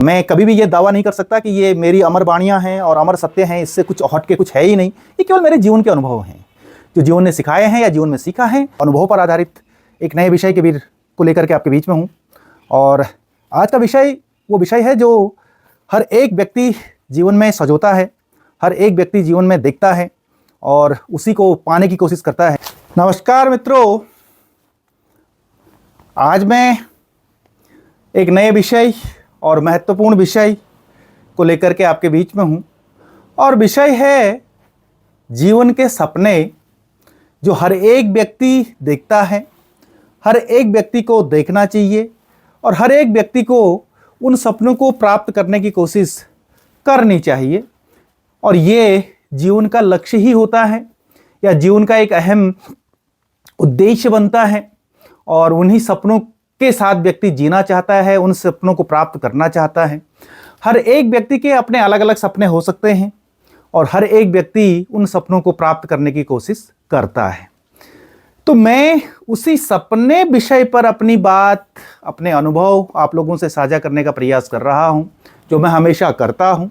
मैं कभी भी ये दावा नहीं कर सकता कि ये मेरी अमर वाणियाँ हैं और अमर सत्य हैं, इससे कुछ हट के कुछ है ही नहीं। ये केवल मेरे जीवन के अनुभव हैं, जो जीवन ने सिखाए हैं या जीवन में सीखा है। अनुभव पर आधारित एक नए विषय के वीर को लेकर के आपके बीच में हूँ। और आज का विषय वो विषय है जो हर एक व्यक्ति जीवन में सजोता है, हर एक व्यक्ति जीवन में देखता है और उसी को पाने की कोशिश करता है। नमस्कार मित्रों, आज मैं एक नए विषय और महत्वपूर्ण विषय को लेकर के आपके बीच में हूँ। और विषय है जीवन के सपने, जो हर एक व्यक्ति देखता है, हर एक व्यक्ति को देखना चाहिए और हर एक व्यक्ति को उन सपनों को प्राप्त करने की कोशिश करनी चाहिए। और ये जीवन का लक्ष्य ही होता है या जीवन का एक अहम उद्देश्य बनता है। और उन्हीं सपनों के साथ व्यक्ति जीना चाहता है, उन सपनों को प्राप्त करना चाहता है। हर एक व्यक्ति के अपने अलग अलग सपने हो सकते हैं और हर एक व्यक्ति उन सपनों को प्राप्त करने की कोशिश करता है। तो मैं उसी सपने विषय पर अपनी बात, अपने अनुभव आप लोगों से साझा करने का प्रयास कर रहा हूं, जो मैं हमेशा करता हूं।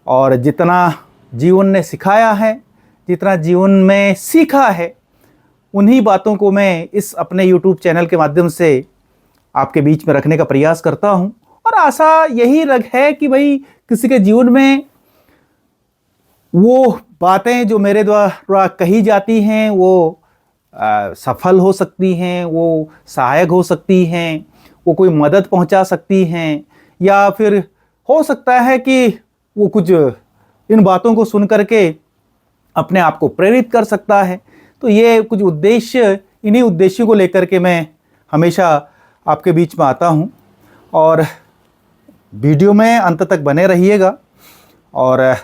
और जितना जीवन ने सिखाया है, जितना जीवन में सीखा है, उन्हीं बातों को मैं इस अपने YouTube चैनल के माध्यम से आपके बीच में रखने का प्रयास करता हूं। और आशा यही है कि भाई किसी के जीवन में वो बातें जो मेरे द्वारा कही जाती हैं वो सफल हो सकती हैं, वो सहायक हो सकती हैं, वो कोई मदद पहुंचा सकती हैं, या फिर हो सकता है कि वो कुछ इन बातों को सुन करके अपने आप को प्रेरित कर सकता है। तो ये कुछ उद्देश्य, इन्हीं उद्देश्यों को लेकर के मैं हमेशा आपके बीच में आता हूँ। और वीडियो में अंत तक बने रहिएगा और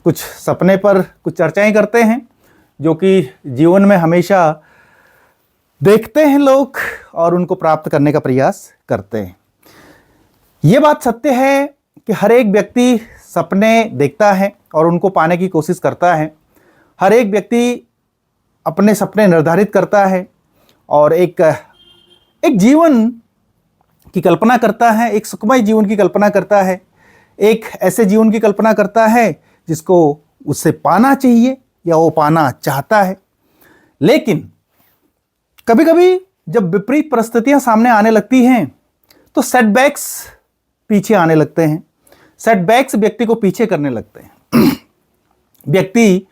कुछ सपने पर कुछ चर्चाएं करते हैं जो कि जीवन में हमेशा देखते हैं लोग और उनको प्राप्त करने का प्रयास करते हैं। ये बात सत्य है कि हर एक व्यक्ति सपने देखता है और उनको पाने की कोशिश करता है। हर एक व्यक्ति अपने सपने निर्धारित करता है और एक जीवन की कल्पना करता है, एक सुखमय जीवन की कल्पना करता है, एक ऐसे जीवन की कल्पना करता है जिसको उससे पाना चाहिए या वो पाना चाहता है। लेकिन कभी कभी जब विपरीत परिस्थितियां सामने आने लगती हैं तो सेटबैक्स पीछे आने लगते हैं, सेटबैक्स व्यक्ति को पीछे करने लगते हैं। व्यक्ति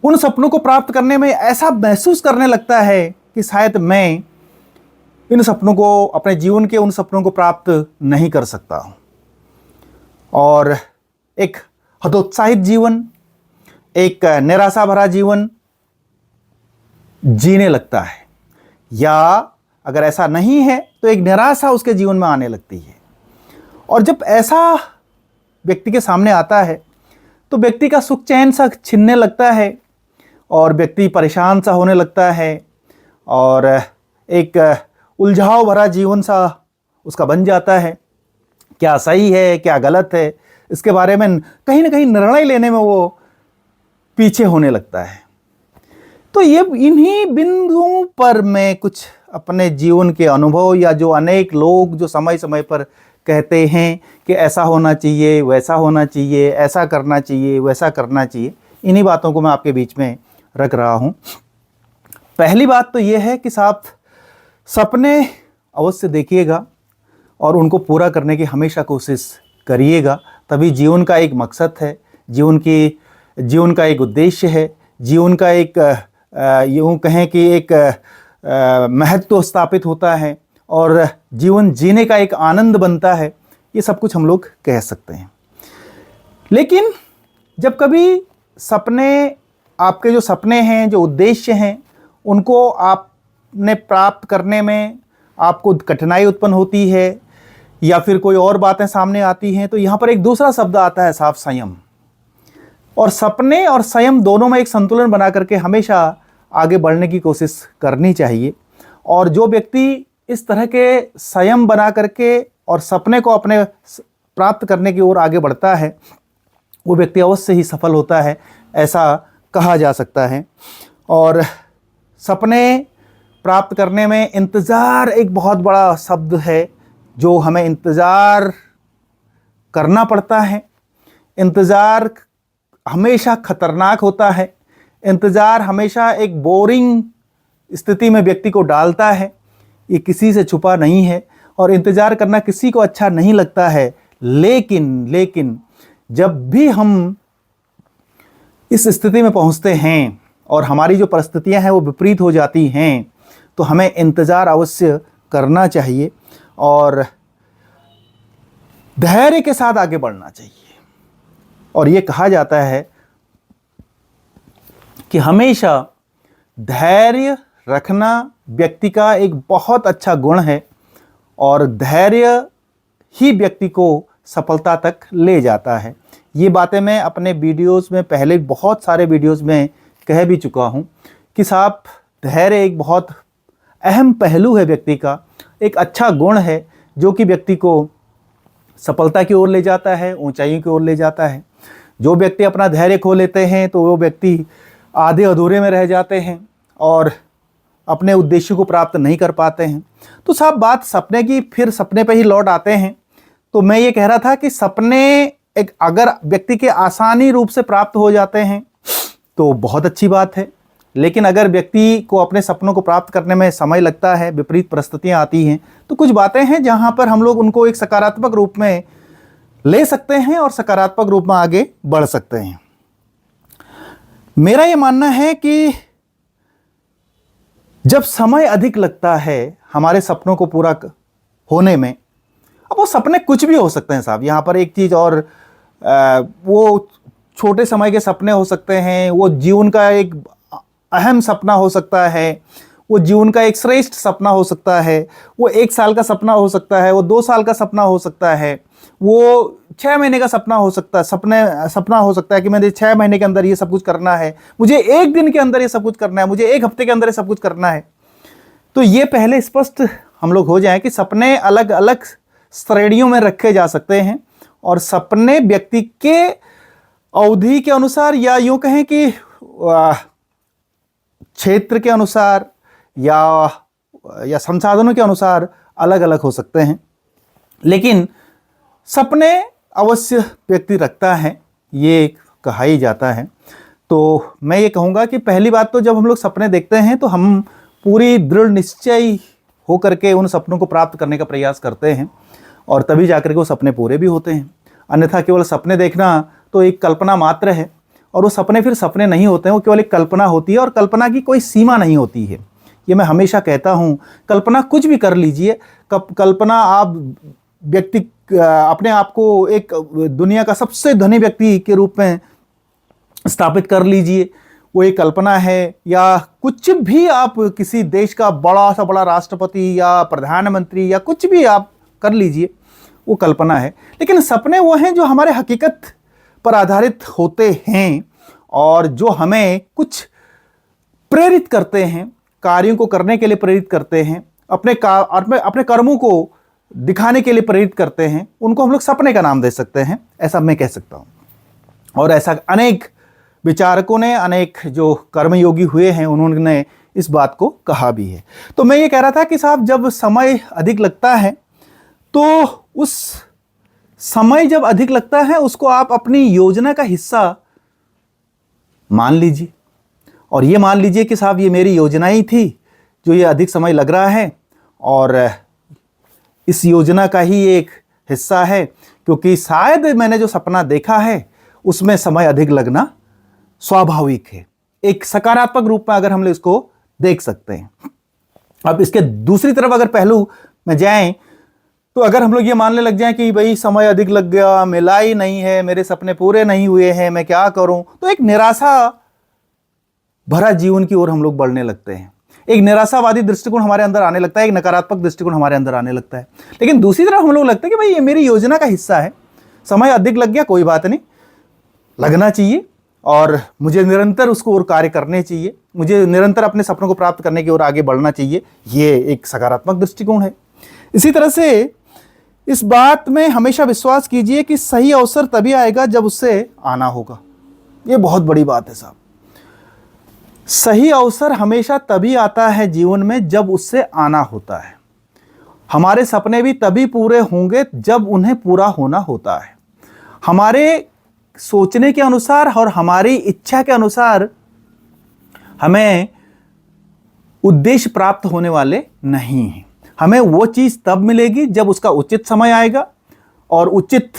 उन सपनों को प्राप्त करने में ऐसा महसूस करने लगता है कि शायद मैं इन सपनों को, अपने जीवन के उन सपनों को प्राप्त नहीं कर सकता हूं। और एक हतोत्साहित जीवन, एक निराशा भरा जीवन जीने लगता है, या अगर ऐसा नहीं है तो एक निराशा उसके जीवन में आने लगती है। और जब ऐसा व्यक्ति के सामने आता है तो व्यक्ति का सुख चैन सा छिनने लगता है और व्यक्ति परेशान सा होने लगता है और एक उलझाव भरा जीवन सा उसका बन जाता है। क्या सही है, क्या गलत है, इसके बारे में कहीं ना कहीं निर्णय लेने में वो पीछे होने लगता है। तो ये इन्हीं बिंदुओं पर मैं कुछ अपने जीवन के अनुभव, या जो अनेक लोग जो समय समय पर कहते हैं कि ऐसा होना चाहिए, वैसा होना चाहिए, ऐसा करना चाहिए, वैसा करना चाहिए, इन्हीं बातों को मैं आपके बीच में रख रहा हूँ। पहली बात तो ये है कि साहब, सपने अवश्य देखिएगा और उनको पूरा करने की हमेशा कोशिश करिएगा। तभी जीवन का एक मकसद है, जीवन का एक उद्देश्य है, जीवन का एक यूँ कहें कि एक महत्व स्थापित होता है और जीवन जीने का एक आनंद बनता है। ये सब कुछ हम लोग कह सकते हैं। लेकिन जब कभी सपने, आपके जो सपने हैं, जो उद्देश्य हैं, उनको आपने प्राप्त करने में आपको कठिनाई उत्पन्न होती है या फिर कोई और बातें सामने आती हैं, तो यहाँ पर एक दूसरा शब्द आता है, साफ संयम। और सपने और संयम दोनों में एक संतुलन बना करके हमेशा आगे बढ़ने की कोशिश करनी चाहिए। और जो व्यक्ति इस तरह के संयम बना करके और सपने को अपने प्राप्त करने की ओर आगे बढ़ता है, वो व्यक्ति अवश्य ही सफल होता है, ऐसा कहा जा सकता है। और सपने प्राप्त करने में इंतज़ार एक बहुत बड़ा शब्द है, जो हमें इंतज़ार करना पड़ता है। इंतज़ार हमेशा खतरनाक होता है। इंतज़ार हमेशा एक बोरिंग स्थिति में व्यक्ति को डालता है। ये किसी से छुपा नहीं है और इंतज़ार करना किसी को अच्छा नहीं लगता है। लेकिन जब भी हम इस स्थिति में पहुंचते हैं और हमारी जो परिस्थितियां हैं वो विपरीत हो जाती हैं, तो हमें इंतज़ार अवश्य करना चाहिए और धैर्य के साथ आगे बढ़ना चाहिए। और ये कहा जाता है कि हमेशा धैर्य रखना व्यक्ति का एक बहुत अच्छा गुण है और धैर्य ही व्यक्ति को सफलता तक ले जाता है। ये बातें मैं अपने वीडियोस में पहले बहुत सारे वीडियोस में कह भी चुका हूँ कि साहब धैर्य एक बहुत अहम पहलू है व्यक्ति का, एक अच्छा गुण है जो कि व्यक्ति को सफलता की ओर ले जाता है, ऊंचाइयों की ओर ले जाता है। जो व्यक्ति अपना धैर्य खो लेते हैं तो वो व्यक्ति आधे अधूरे में रह जाते हैं और अपने उद्देश्य को प्राप्त नहीं कर पाते हैं। तो साहब बात सपने की, फिर सपने पे ही लौट आते हैं। तो मैं ये कह रहा था कि सपने एक अगर व्यक्ति के आसानी रूप से प्राप्त हो जाते हैं तो बहुत अच्छी बात है, लेकिन अगर व्यक्ति को अपने सपनों को प्राप्त करने में समय लगता है, विपरीत परिस्थितियां आती हैं, तो कुछ बातें हैं जहां पर हम लोग उनको एक सकारात्मक रूप में ले सकते हैं और सकारात्मक रूप में आगे बढ़ सकते हैं। मेरा ये मानना है कि जब समय अधिक लगता है हमारे सपनों को पूरा होने में, अब वो सपने कुछ भी हो सकते हैं साहब। यहाँ पर एक चीज़ और, वो छोटे समय के सपने हो सकते हैं, वो जीवन का एक अहम सपना हो सकता है, वो जीवन का एक श्रेष्ठ सपना हो सकता है, वो 1 साल का सपना हो सकता है, वो 2 साल का सपना हो सकता है, वो 6 महीने का सपना हो सकता है, सपना हो सकता है कि मुझे 6 महीने के अंदर ये सब कुछ करना है, मुझे 1 दिन के अंदर ये सब कुछ करना है, मुझे 1 हफ्ते के अंदर ये सब कुछ करना है। तो ये पहले स्पष्ट हम लोग हो जाएं कि सपने अलग अलग श्रेणियों में रखे जा सकते हैं और सपने व्यक्ति के अवधि के अनुसार या यूं कहें कि क्षेत्र के अनुसार या संसाधनों के अनुसार अलग अलग हो सकते हैं, लेकिन सपने अवश्य व्यक्ति रखता है, ये कहा ही जाता है। तो मैं ये कहूँगा कि पहली बात तो जब हम लोग सपने देखते हैं तो हम पूरी दृढ़ निश्चय हो करके उन सपनों को प्राप्त करने का प्रयास करते हैं और तभी जाकर के वो सपने पूरे भी होते हैं। अन्यथा केवल सपने देखना तो एक कल्पना मात्र है और वो सपने फिर सपने नहीं होते हैं, वो केवल एक कल्पना होती है और कल्पना की कोई सीमा नहीं होती है। ये मैं हमेशा कहता हूँ, कल्पना कुछ भी कर लीजिए। कल्पना आप व्यक्ति अपने आप को एक दुनिया का सबसे धनी व्यक्ति के रूप में स्थापित कर लीजिए, वो एक कल्पना है। या कुछ भी आप किसी देश का बड़ा सा बड़ा राष्ट्रपति या प्रधानमंत्री या कुछ भी आप कर लीजिए, वो कल्पना है। लेकिन सपने वो हैं जो हमारे हकीकत पर आधारित होते हैं और जो हमें कुछ प्रेरित करते हैं, कार्यों को करने के लिए प्रेरित करते हैं, अपने कर्मों को दिखाने के लिए प्रेरित करते हैं। उनको हम लोग सपने का नाम दे सकते हैं, ऐसा मैं कह सकता हूँ। और ऐसा अनेक विचारकों ने, अनेक जो कर्मयोगी हुए हैं, उन्होंने इस बात को कहा भी है। तो मैं ये कह रहा था कि साहब जब समय अधिक लगता है तो उस समय जब अधिक लगता है उसको आप अपनी योजना का हिस्सा मान लीजिए और ये मान लीजिए कि साहब ये मेरी योजना ही थी जो ये अधिक समय लग रहा है और इस योजना का ही एक हिस्सा है, क्योंकि शायद मैंने जो सपना देखा है उसमें समय अधिक लगना स्वाभाविक है। एक सकारात्मक रूप में अगर हम लोग इसको देख सकते हैं। अब इसके दूसरी तरफ अगर पहलू में जाएं तो अगर हम लोग ये मानने लग जाएं कि भाई समय अधिक लग गया, मिला ही नहीं है, मेरे सपने पूरे नहीं हुए हैं, मैं क्या करूं, तो एक निराशा भरा जीवन की ओर हम लोग बढ़ने लगते हैं। एक निराशावादी दृष्टिकोण हमारे अंदर आने लगता है, एक नकारात्मक दृष्टिकोण हमारे अंदर आने लगता है। लेकिन दूसरी तरफ हम लोग लगता है कि भाई ये मेरी योजना का हिस्सा है, समय अधिक लग गया, कोई बात नहीं, लगना चाहिए और मुझे निरंतर उसको और कार्य करने चाहिए, मुझे निरंतर अपने सपनों को प्राप्त करने की ओर आगे बढ़ना चाहिए। ये एक सकारात्मक दृष्टिकोण है। इसी तरह से इस बात में हमेशा विश्वास कीजिए कि सही अवसर तभी आएगा जब उससे आना होगा। ये बहुत बड़ी बात है साहब। सही अवसर हमेशा तभी आता है जीवन में जब उससे आना होता है। हमारे सपने भी तभी पूरे होंगे जब उन्हें पूरा होना होता है। हमारे सोचने के अनुसार और हमारी इच्छा के अनुसार हमें उद्देश्य प्राप्त होने वाले नहीं हैं। हमें वो चीज़ तब मिलेगी जब उसका उचित समय आएगा, और उचित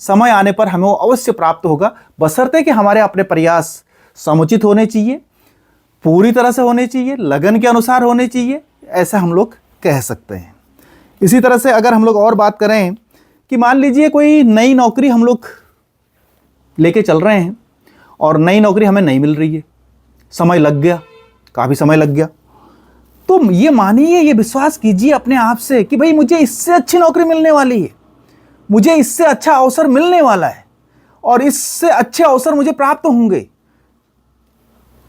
समय आने पर हमें वो अवश्य प्राप्त होगा, बशर्ते कि हमारे अपने प्रयास समुचित होने चाहिए, पूरी तरह से होने चाहिए, लगन के अनुसार होने चाहिए, ऐसा हम लोग कह सकते हैं। इसी तरह से अगर हम लोग और बात करें कि मान लीजिए कोई नई नौकरी हम लोग लेके चल रहे हैं और नई नौकरी हमें नहीं मिल रही है, समय लग गया, काफ़ी समय लग गया, तो ये मानिए, ये विश्वास कीजिए अपने आप से कि भाई मुझे इससे अच्छी नौकरी मिलने वाली है, मुझे इससे अच्छा अवसर मिलने वाला है और इससे अच्छे अवसर मुझे प्राप्त होंगे।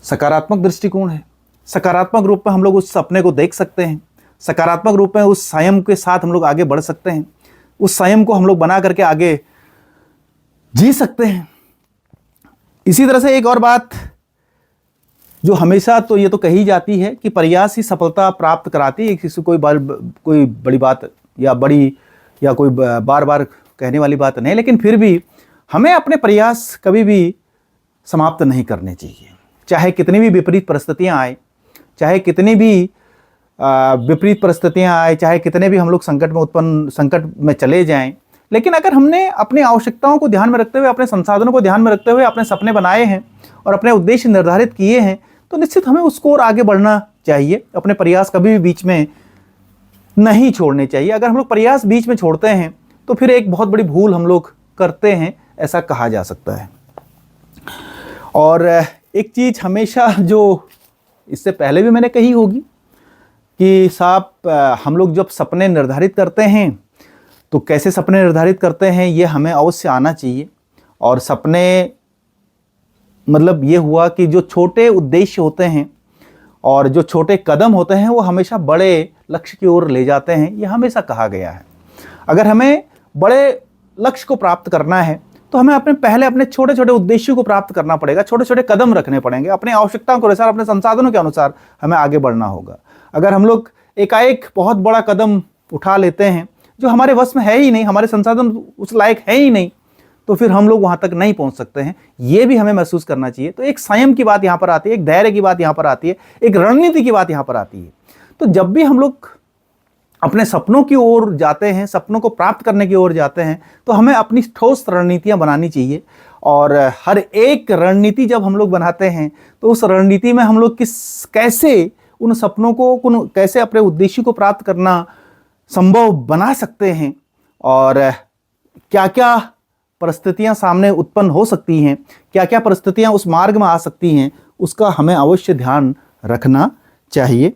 सकारात्मक दृष्टिकोण है, सकारात्मक रूप में हम लोग उस सपने को देख सकते हैं, सकारात्मक रूप में उस संयम के साथ हम लोग आगे बढ़ सकते हैं, उस संयम को हम लोग बना करके आगे जी सकते हैं। इसी तरह से एक और बात जो हमेशा तो ये तो कही जाती है कि प्रयास ही सफलता प्राप्त कराती है। किसी कोई बड़ी बात या कोई बार बार कहने वाली बात नहीं, लेकिन फिर भी हमें अपने प्रयास कभी भी समाप्त नहीं करने चाहिए। चाहे कितनी भी विपरीत परिस्थितियां आए, चाहे कितनी भी विपरीत परिस्थितियां आए, चाहे कितने भी हम लोग संकट में चले जाएं, लेकिन अगर हमने अपनी आवश्यकताओं को ध्यान में रखते हुए, अपने संसाधनों को ध्यान में रखते हुए अपने सपने बनाए हैं और अपने उद्देश्य निर्धारित किए हैं, तो निश्चित हमें उसको और आगे बढ़ना चाहिए। अपने प्रयास कभी भी बीच में नहीं छोड़ने चाहिए। अगर हम लोग प्रयास बीच में छोड़ते हैं तो फिर एक बहुत बड़ी भूल हम लोग करते हैं, ऐसा कहा जा सकता है। और एक चीज़ हमेशा जो इससे पहले भी मैंने कही होगी कि साहब, हम लोग जब सपने निर्धारित करते हैं तो कैसे सपने निर्धारित करते हैं ये हमें अवश्य आना चाहिए। और सपने मतलब ये हुआ कि जो छोटे उद्देश्य होते हैं और जो छोटे कदम होते हैं वो हमेशा बड़े लक्ष्य की ओर ले जाते हैं, ये हमेशा कहा गया है। अगर हमें बड़े लक्ष्य को प्राप्त करना है तो हमें अपने छोटे छोटे उद्देश्यों को प्राप्त करना पड़ेगा, छोटे छोटे कदम रखने पड़ेंगे, अपनी आवश्यकताओं के अनुसार, अपने संसाधनों के अनुसार हमें आगे बढ़ना होगा। अगर हम लोग एकाएक बहुत बड़ा कदम उठा लेते हैं जो हमारे वश में है ही नहीं, हमारे संसाधन उस लायक है ही नहीं, तो फिर हम लोग वहाँ तक नहीं पहुँच सकते हैं। ये भी हमें महसूस करना चाहिए। तो एक संयम की बात यहाँ पर आती है, एक धैर्य की बात यहाँ पर आती है, एक रणनीति की बात यहाँ पर आती है। तो जब भी हम लोग अपने सपनों की ओर जाते हैं, सपनों को प्राप्त करने की ओर जाते हैं, तो हमें अपनी ठोस रणनीतियाँ बनानी चाहिए। और हर एक रणनीति जब हम लोग बनाते हैं तो उस रणनीति में हम लोग कैसे उन सपनों को कैसे अपने उद्देश्य को प्राप्त करना संभव बना सकते हैं और क्या क्या परिस्थितियां सामने उत्पन्न हो सकती हैं, क्या क्या परिस्थितियां उस मार्ग में आ सकती हैं, उसका हमें अवश्य ध्यान रखना चाहिए।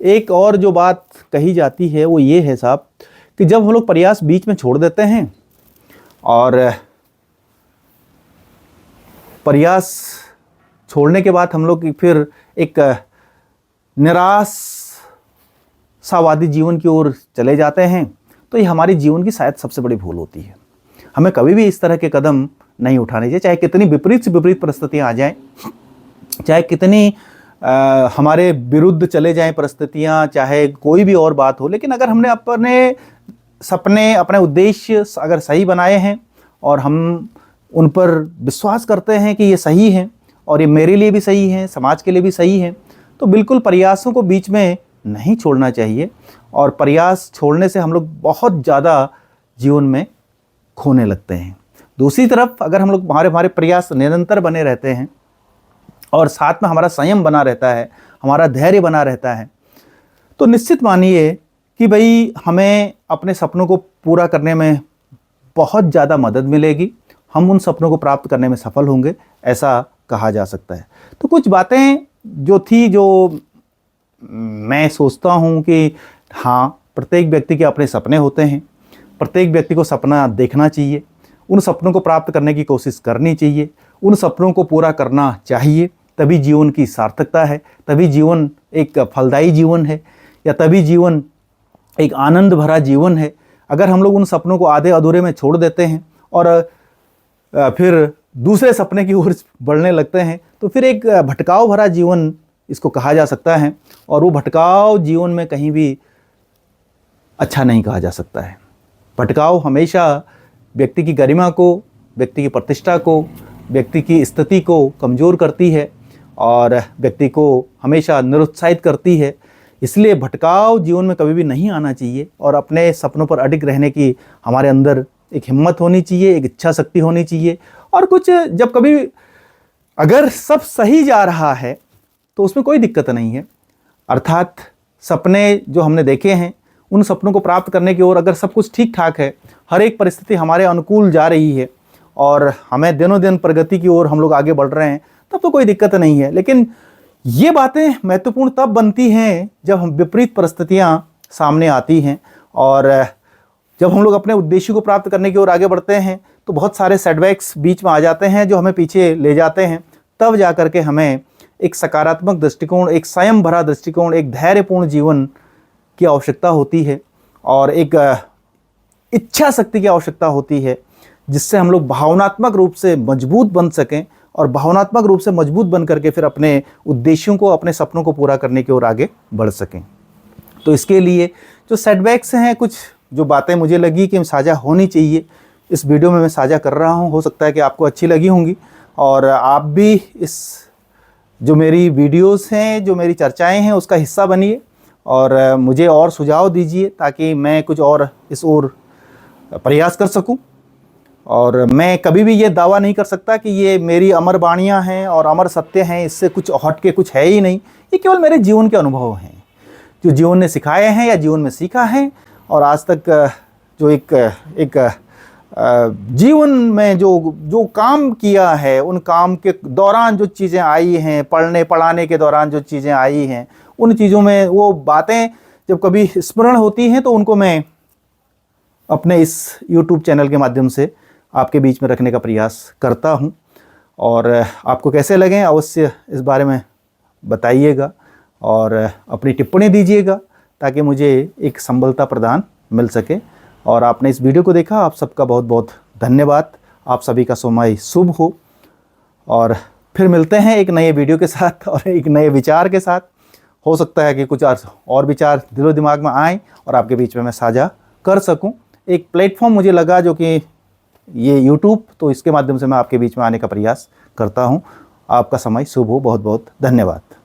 एक और जो बात कही जाती है वो ये है साहब कि जब हम लोग प्रयास बीच में छोड़ देते हैं और प्रयास छोड़ने के बाद हम लोग फिर एक निराशावादी जीवन की ओर चले जाते हैं, तो ये हमारी जीवन की शायद सबसे बड़ी भूल होती है। हमें कभी भी इस तरह के कदम नहीं उठाने चाहिए, चाहे कितनी विपरीत से विपरीत परिस्थितियाँ आ जाएं, चाहे कितनी हमारे विरुद्ध चले जाएं परिस्थितियाँ, चाहे कोई भी और बात हो। लेकिन अगर हमने अपने सपने, अपने उद्देश्य अगर सही बनाए हैं और हम उन पर विश्वास करते हैं कि ये सही है और ये मेरे लिए भी सही है, समाज के लिए भी सही है, तो बिल्कुल प्रयासों को बीच में नहीं छोड़ना चाहिए। और प्रयास छोड़ने से हम लोग बहुत ज़्यादा जीवन में खोने लगते हैं। दूसरी तरफ अगर हम लोग हमारे प्रयास निरंतर बने रहते हैं और साथ में हमारा संयम बना रहता है, हमारा धैर्य बना रहता है, तो निश्चित मानिए कि भाई हमें अपने सपनों को पूरा करने में बहुत ज़्यादा मदद मिलेगी, हम उन सपनों को प्राप्त करने में सफल होंगे, ऐसा कहा जा सकता है। तो कुछ बातें जो मैं सोचता हूँ कि हाँ, प्रत्येक व्यक्ति के अपने सपने होते हैं, प्रत्येक व्यक्ति को सपना देखना चाहिए, उन सपनों को प्राप्त करने की कोशिश करनी चाहिए, उन सपनों को पूरा करना चाहिए, तभी जीवन की सार्थकता है, तभी जीवन एक फलदायी जीवन है, या तभी जीवन एक आनंद भरा जीवन है। अगर हम लोग उन सपनों को आधे अधूरे में छोड़ देते हैं और फिर दूसरे सपने की ओर बढ़ने लगते हैं, तो फिर एक भटकाव भरा जीवन इसको कहा जा सकता है, और वो भटकाव जीवन में कहीं भी अच्छा नहीं कहा जा सकता है। भटकाव हमेशा व्यक्ति की गरिमा को, व्यक्ति की प्रतिष्ठा को, व्यक्ति की स्थिति को कमज़ोर करती है और व्यक्ति को हमेशा निरुत्साहित करती है। इसलिए भटकाव जीवन में कभी भी नहीं आना चाहिए और अपने सपनों पर अडिग रहने की हमारे अंदर एक हिम्मत होनी चाहिए, एक इच्छा शक्ति होनी चाहिए। और कुछ जब कभी अगर सब सही जा रहा है तो उसमें कोई दिक्कत नहीं है, अर्थात सपने जो हमने देखे हैं उन सपनों को प्राप्त करने की ओर अगर सब कुछ ठीक ठाक है, हर एक परिस्थिति हमारे अनुकूल जा रही है और हमें दिनों दिन प्रगति की ओर हम लोग आगे बढ़ रहे हैं, तब तो कोई दिक्कत नहीं है। लेकिन ये बातें महत्वपूर्ण तब बनती हैं जब हम विपरीत परिस्थितियां सामने आती हैं और जब हम लोग अपने उद्देश्य को प्राप्त करने की ओर आगे बढ़ते हैं तो बहुत सारे सेटबैक्स बीच में आ जाते हैं जो हमें पीछे ले जाते हैं। तब जा कर के हमें एक सकारात्मक दृष्टिकोण, एक संयम भरा दृष्टिकोण, एक धैर्यपूर्ण जीवन की आवश्यकता होती है और एक इच्छा शक्ति की आवश्यकता होती है, जिससे हम लोग भावनात्मक रूप से मजबूत बन सकें और भावनात्मक रूप से मजबूत बन करके फिर अपने उद्देश्यों को, अपने सपनों को पूरा करने की ओर आगे बढ़ सकें। तो इसके लिए जो सेटबैक्स हैं, कुछ जो बातें मुझे लगी कि साझा होनी चाहिए, इस वीडियो में मैं साझा कर रहा हूं। हो सकता है कि आपको अच्छी लगी होंगी और आप भी इस जो मेरी वीडियोस हैं, जो मेरी चर्चाएं हैं, उसका हिस्सा बनिए और मुझे और सुझाव दीजिए ताकि मैं कुछ और इस ओर प्रयास कर सकूं। और मैं कभी भी ये दावा नहीं कर सकता कि ये मेरी अमर वाणियाँ हैं और अमर सत्य हैं, इससे कुछ हट के कुछ है ही नहीं। ये केवल मेरे जीवन के अनुभव हैं जो जीवन ने सिखाए हैं या जीवन में सीखा है और आज तक जो एक जीवन में जो काम किया है, उन काम के दौरान जो चीज़ें आई हैं, पढ़ने पढ़ाने के दौरान जो चीज़ें आई हैं, उन चीज़ों में वो बातें जब कभी स्मरण होती हैं तो उनको मैं अपने इस YouTube चैनल के माध्यम से आपके बीच में रखने का प्रयास करता हूं। और आपको कैसे लगे अवश्य इस बारे में बताइएगा और अपनी टिप्पणी दीजिएगा ताकि मुझे एक संबलता प्रदान मिल सके। और आपने इस वीडियो को देखा, आप सबका बहुत बहुत धन्यवाद। आप सभी का समय शुभ हो और फिर मिलते हैं एक नए वीडियो के साथ और एक नए विचार के साथ। हो सकता है कि कुछ और विचार दिलो दिमाग में आए और आपके बीच में मैं साझा कर सकूं। एक प्लेटफॉर्म मुझे लगा जो कि ये YouTube, तो इसके माध्यम से मैं आपके बीच में आने का प्रयास करता हूं। आपका समय शुभ हो। बहुत बहुत धन्यवाद।